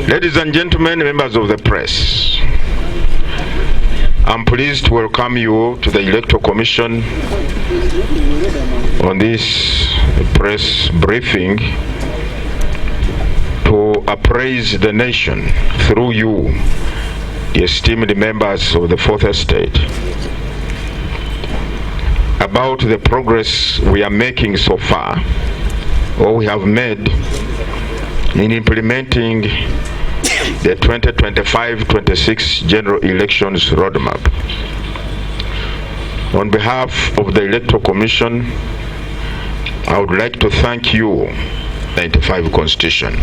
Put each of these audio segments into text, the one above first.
Ladies and gentlemen, members of the press, I'm pleased to welcome you to the Electoral Commission on this press briefing to appraise the nation through you, the esteemed members of the Fourth Estate, about the progress we are making so far, or we have made, in implementing the 2025-26 general elections roadmap. On behalf of the Electoral Commission, I would like to thank you, 95 Constitution.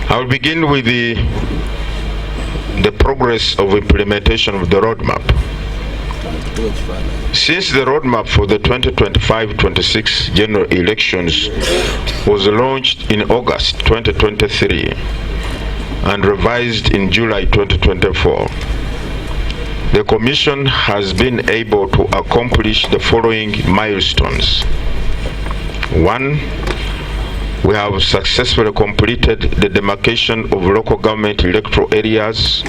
I will begin with the progress of implementation of the roadmap. Since the roadmap for the 2025-26 general elections was launched in August 2023 and revised in July 2024, the Commission has been able to accomplish the following milestones. 1. We have successfully completed the demarcation of local government electoral areas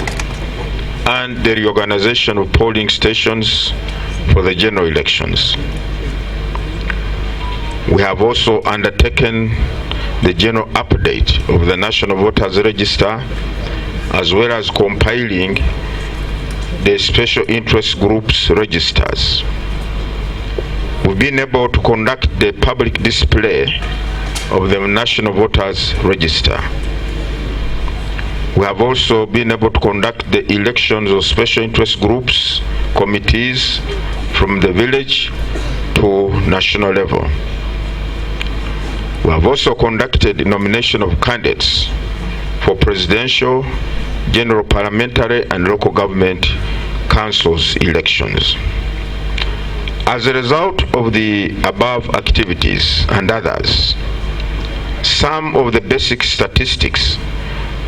and the reorganization of polling stations for the general elections. We have also undertaken the general update of the National Voters Register, as well as compiling the special interest groups registers. We've been able to conduct the public display of the National Voters Register. We have also been able to conduct the elections of special interest groups, committees from the village to national level. We have also conducted the nomination of candidates for presidential, general parliamentary, and local government councils elections. As a result of the above activities and others, some of the basic statistics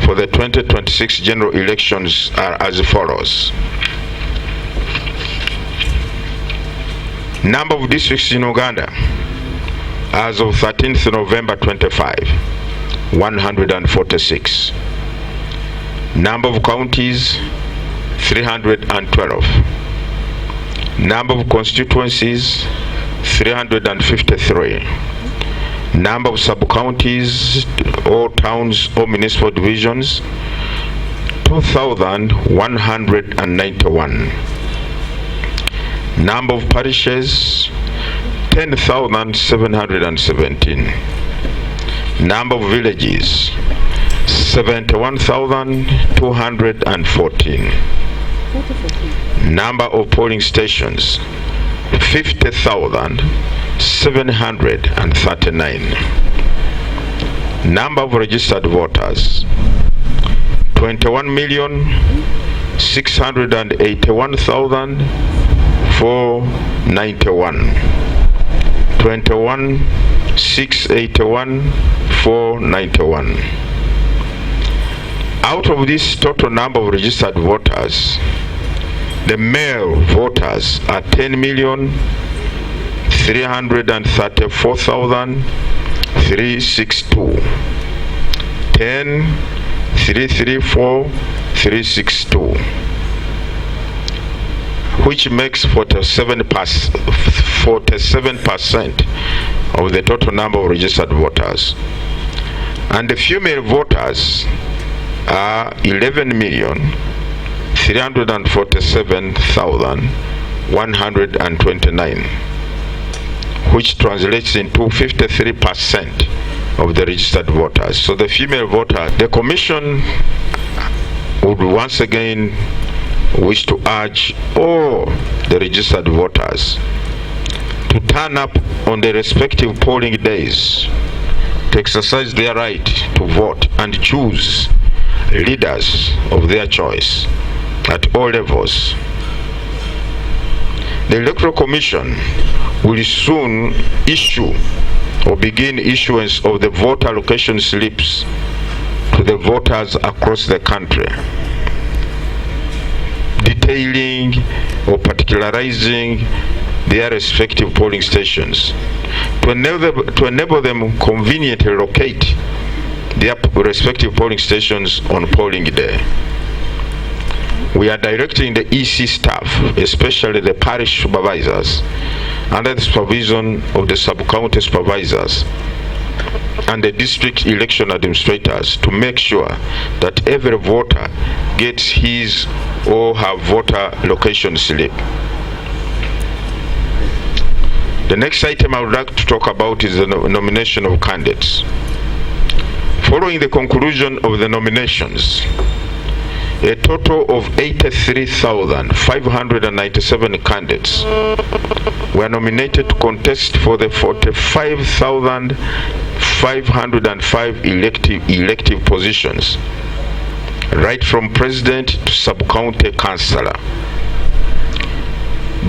for the 2026 general elections are as follows. Number of districts in Uganda as of 13th November 25, 146. Number of counties, 312. Number of constituencies, 353. Number of sub-counties or towns or municipal divisions, 2,191. Number of parishes, 10,717. Number of villages, 71,214. Number of polling stations, 50,739. Number of registered voters, 21,681,491. 21,681,491. Out of this total number of registered voters, the male voters are 10,334,362. 10,334,362, which makes 47% of the total number of registered voters. And the female voters are 11,347,129, which translates into 53% of the registered voters. So the female voters, the Commission would once again wish to urge all the registered voters to turn up on the respective polling days to exercise their right to vote and choose leaders of their choice at all levels. The Electoral Commission will soon issue or begin issuance of the voter allocation slips to the voters across the country, detailing or particularizing their respective polling stations to enable them conveniently locate their respective polling stations on polling day. We are directing the EC staff, especially the parish supervisors, under the supervision of the sub-county supervisors and the district election administrators, to make sure that every voter gets his or her voter location slip. The next item I would like to talk about is the nomination of candidates. Following the conclusion of the nominations, a total of 83,597 candidates were nominated to contest for the 45,505 elective positions, right from president to sub-county councillor.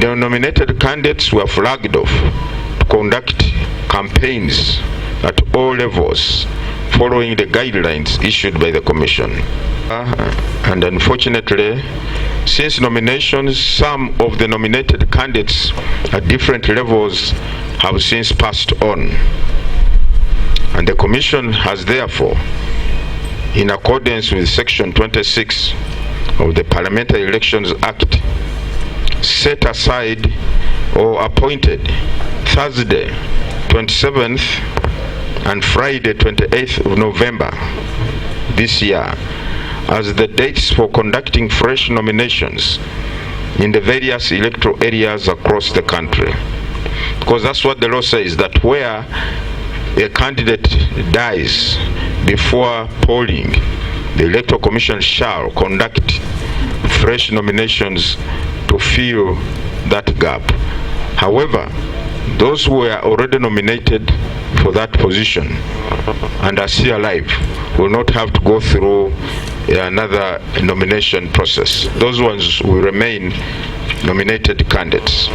The nominated candidates were flagged off to conduct campaigns at all levels following the guidelines issued by the Commission. And unfortunately, since nominations, some of the nominated candidates at different levels have since passed on. And the Commission has therefore, in accordance with Section 26 of the Parliamentary Elections Act, set aside or appointed Thursday 27th and Friday 28th of November this year as the dates for conducting fresh nominations in the various electoral areas across the country. Because that's what the law says, that where a candidate dies before polling, the Electoral Commission shall conduct fresh nominations to fill that gap. However, those who were already nominated for that position and are still alive will not have to go through another nomination process. Those ones will remain nominated candidates.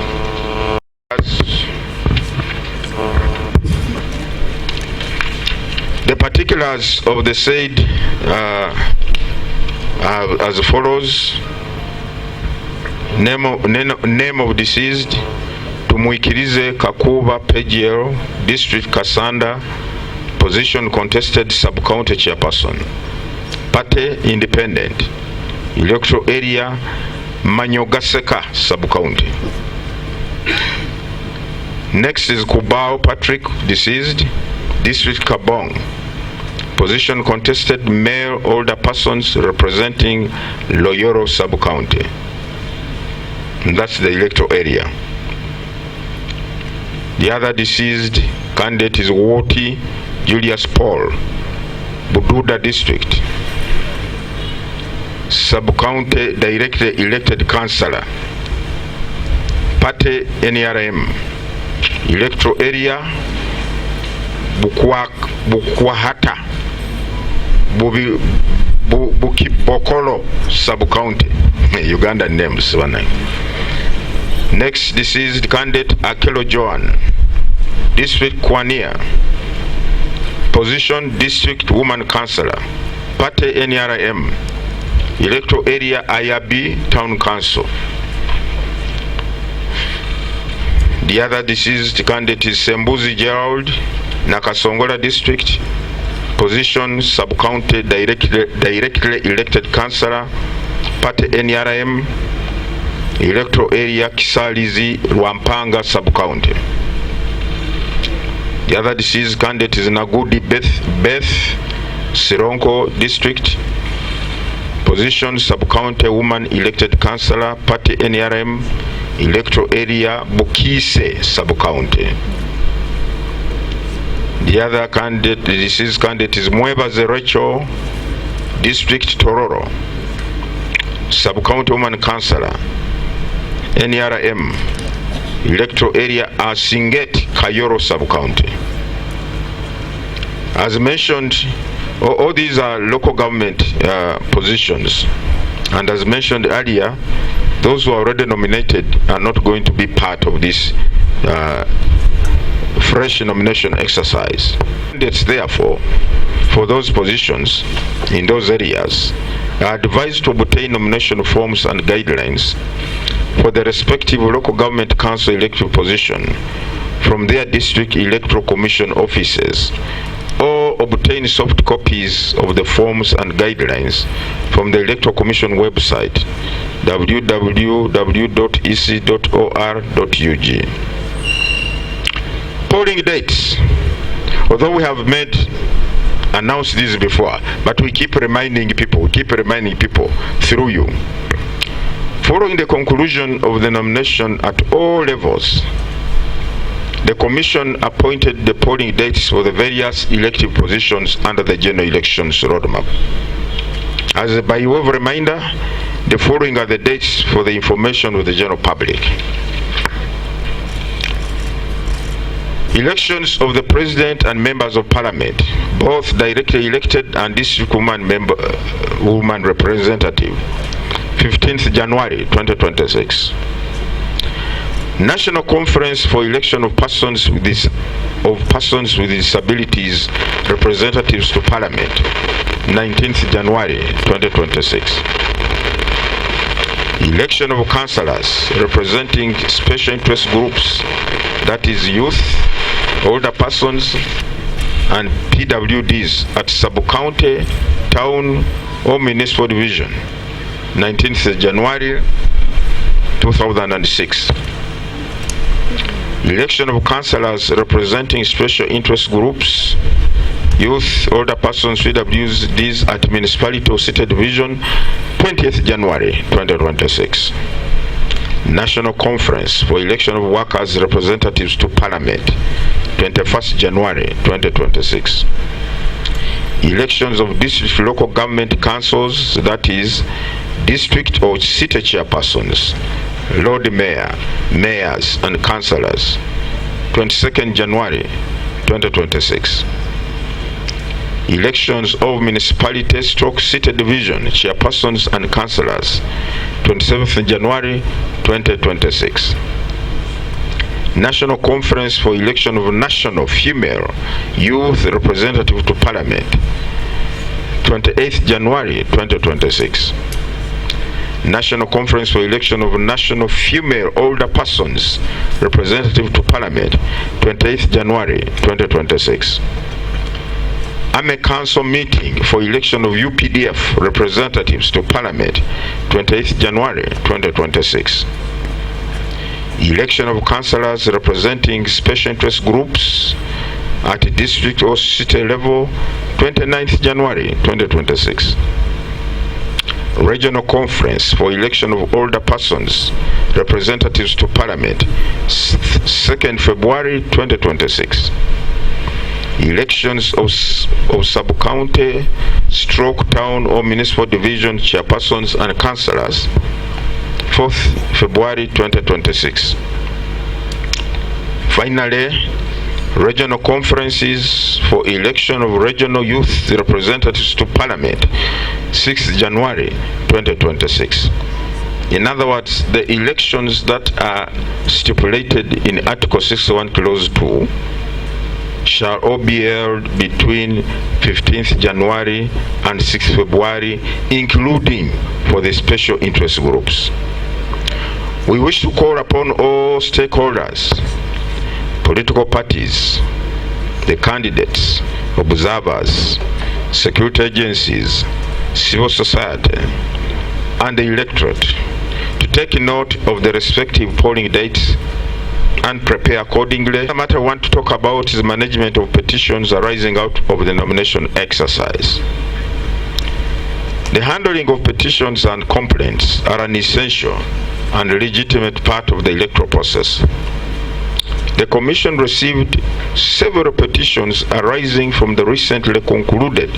The particulars of the said are as follows. Name of deceased: Tumwikirize Kakuba PGL, District Kasanda, position contested sub-county chairperson, Party Independent, electoral area Manyogaseka sub-county. Next is Kubao Patrick, deceased, District Kabong, position contested male older persons representing Loyoro sub-county. That's the electoral area. The other deceased candidate is Woti Julius Paul, Bududa District, sub-county directly elected councillor, Party NRM, electoral area Bukwahata, Bukibokolo sub-county. Uganda names. Next deceased candidate Akelo Joan, District Kwania, position District Woman Councillor, Party NRM, electoral area Ayabi Town Council. The other deceased candidate is Sembuzi Gerald, Nakasongola District, position sub-county directly elected councillor, Party NRM, electoral area Kisalizi Rwampanga sub-county. The other deceased candidate is Nagudi Beth Sironko District, position sub-county woman elected councillor, Party NRM, electoral area Bukise sub-county. The other candidate, the deceased candidate is Mwebaze Rachel, District Tororo, sub-county woman councillor, NRM, electoral area Asinget Kayoro sub-county. As mentioned, all these are local government positions, and as mentioned earlier, those who are already nominated are not going to be part of this fresh nomination exercise. Candidates, therefore, for those positions in those areas are advised to obtain nomination forms and guidelines for the respective local government council elective position from their district electoral commission offices or obtain soft copies of the forms and guidelines from the Electoral Commission website, www.ec.or.ug. Polling dates. Although we have announced this before, but we keep reminding people through you. Following the conclusion of the nomination at all levels, the Commission appointed the polling dates for the various elective positions under the general elections roadmap. As by way of reminder, the following are the dates for the information of the general public. Elections of the President and members of Parliament, both directly elected and district woman representative, 15th January 2026. National Conference for Election of Persons with Disabilities representatives to Parliament, 19th January 2026. Election of councillors representing special interest groups, that is youth, older persons, and PWDs at sub-county, town, or municipal division, 19th January 2006. Election of councillors representing special interest groups, youth, older persons, PWDs at municipality or city division, 20th January 2026. National Conference for Election of Workers Representatives to Parliament, 21st January 2026. Elections of district local government councils, that is, district or city chairpersons, Lord Mayor, mayors, and councillors, 22nd January 2026. Elections of municipality / city division chairpersons and councillors, 27th January 2026. National Conference for Election of National Female Youth Representative to Parliament, 28th January 2026. National Conference for Election of National Female Older Persons Representative to Parliament, 28th January 2026. Army Council meeting for election of UPDF representatives to Parliament, 28th January 2026. Election of councillors representing special interest groups at district or city level, 29th January 2026. Regional Conference for election of older persons representatives to Parliament, 2nd February 2026. Elections of sub-county, town or municipal division chairpersons and councillors, 4th February 2026. Finally, regional conferences for election of regional youth representatives to Parliament, 6th January 2026. In other words, the elections that are stipulated in Article 61 Clause 2 shall all be held between 15th January and 6th February, including for the special interest groups. We wish to call upon all stakeholders, political parties, the candidates, observers, security agencies, civil society, and the electorate to take note of the respective polling dates and prepare accordingly. The matter I want to talk about is management of petitions arising out of the nomination exercise. The handling of petitions and complaints are an essential and legitimate part of the electoral process. The Commission received several petitions arising from the recently concluded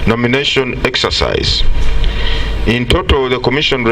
nomination exercise. In total, the Commission